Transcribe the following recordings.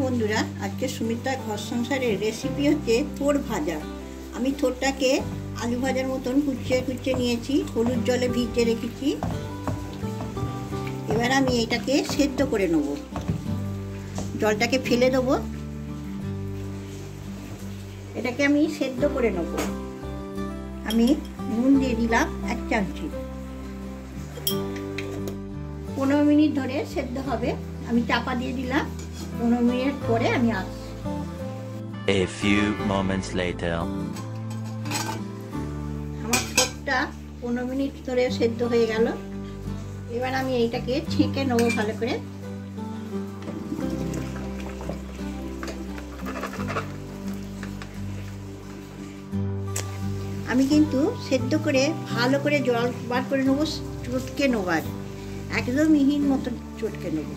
বন্ধুরা, আজকে সুমিত্রার ঘর সংসারের রেসিপি হচ্ছে থোড় ভাজা। আমি থোড়টাকে আলু ভাজার মতন কুচিয়ে কুচিয়ে নিয়েছি, হলুদ জলে ভিজিয়ে রেখেছি। এবার আমি এটাকে সেদ্ধ করে নেব। জলটাকে ফেলে দেবো, এটাকে আমি সেদ্ধ করে নেব। আমি নুন দিয়ে দিলাম 1 চামচি। 15 মিনিট ধরে সেদ্ধ হবে। আমি চাপা দিয়ে দিলাম। 15 মিনিট পরে আমি আসছি। A few moments later. আমার থোড়টা 15 মিনিট ধরে সেদ্ধ হয়ে গেল। এবার আমি এইটাকে ছেঁকে নেবো ভালো করে। আমি কিন্তু সেদ্ধ করে ভালো করে জল বার করে নেবো, চটকে নেবার একদম মিহিন মতন চটকে নেবো।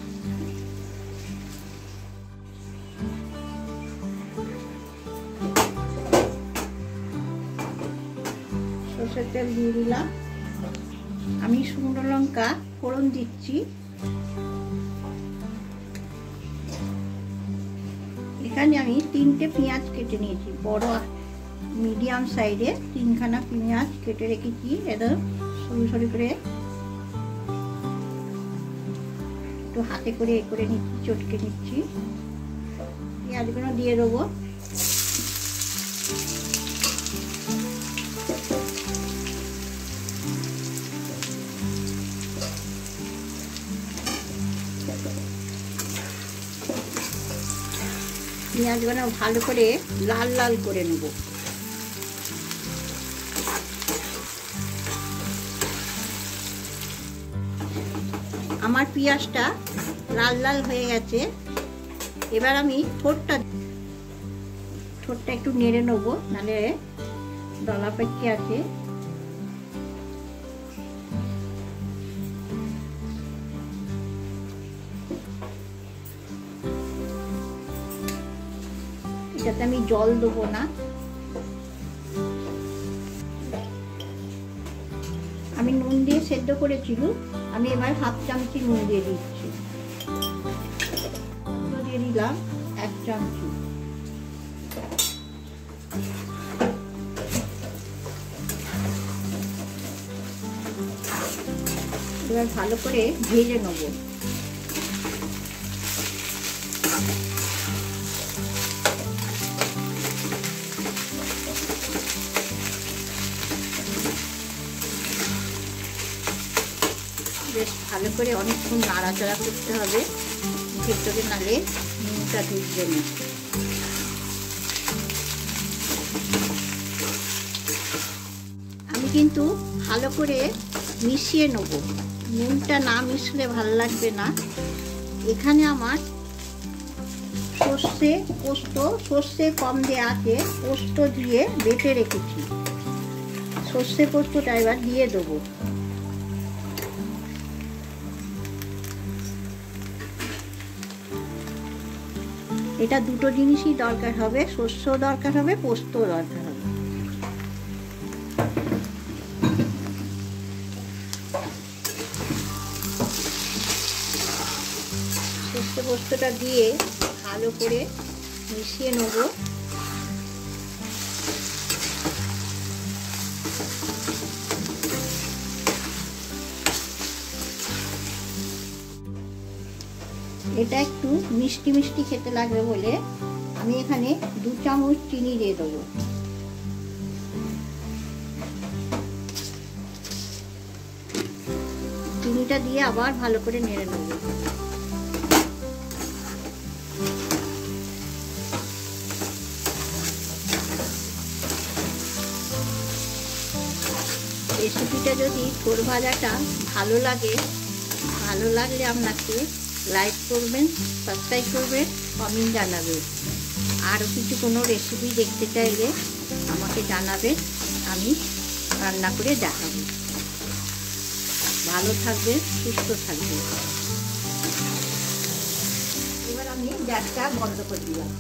সরষের তেল দিয়ে দিলাম। আমি শুকনো লঙ্কা ফোড়ন দিচ্ছি। এখানে আমি 3টে পেঁয়াজ কেটে নিয়েছি, বড় মিডিয়াম সাইজে 3খানা পেঁয়াজ কেটে রেখেছি। একদম সরু সরু করে একটু হাতে করে করে নিচ্ছি, চটকে নিচ্ছি। পেঁয়াজগুলো দিয়ে দেবো। পেঁয়াজগুলো ভালো করে লাল লাল করে নেব। আমার পেঁয়াজটা লাল লাল হয়ে গেছে। এবার আমি থোড়টা একটু নেড়ে নেব, নাহলে দলা পেকে আছে। এটাতে আমি জল দেবো না। আমি নুন দিয়ে সেদ্ধ করেছিল, আমি এবার 1/2 চামচি নুন দিয়ে দিচ্ছি। দিয়ে দিলাম 1 চামচি। এবার ভালো করে ভেজে নেব। বেশ ভালো করে অনেকক্ষণ নাড়াচাড়া করতে হবে, ভেতরে নালে নুনটা ঢুকবে না। আমি কিন্তু ভালো করে মিশিয়ে নেব, নুনটা না মিশলে ভালো লাগবে না। এখানে আমার সর্ষে কম দেওয়া আছে, পোস্ত দিয়ে বেটে রেখেছি। সর্ষে পোস্তটা এবার দিয়ে দেবো। এটা দুটো জিনিসই দরকার হবে, সর্ষেও দরকার হবে, পোস্তও দরকার হবে। সর্ষে পোস্তটা দিয়ে ভালো করে মিশিয়ে নেব। এটা একটু মিষ্টি মিষ্টি খেতে লাগবে বলে আমি এখানে 2 চামচ চিনি দিয়ে দেবো। চিনিটা দিয়ে আবার ভালো করে নেড়ে নেব। রেসিপিটা যদি থোড় ভাজাটা ভালো লাগলে আপনাকে লাইক করবেন, সাবস্ক্রাইব করবেন, কমেন্ট জানাবেন। আরও কিছু কোনো রেসিপি দেখতে চাইলে আমাকে জানাবেন, আমি রান্না করে দেখাবো। ভালো থাকবেন, সুস্থ থাকবেন। এবার আমি গ্যাসটা বন্ধ করে দিলাম।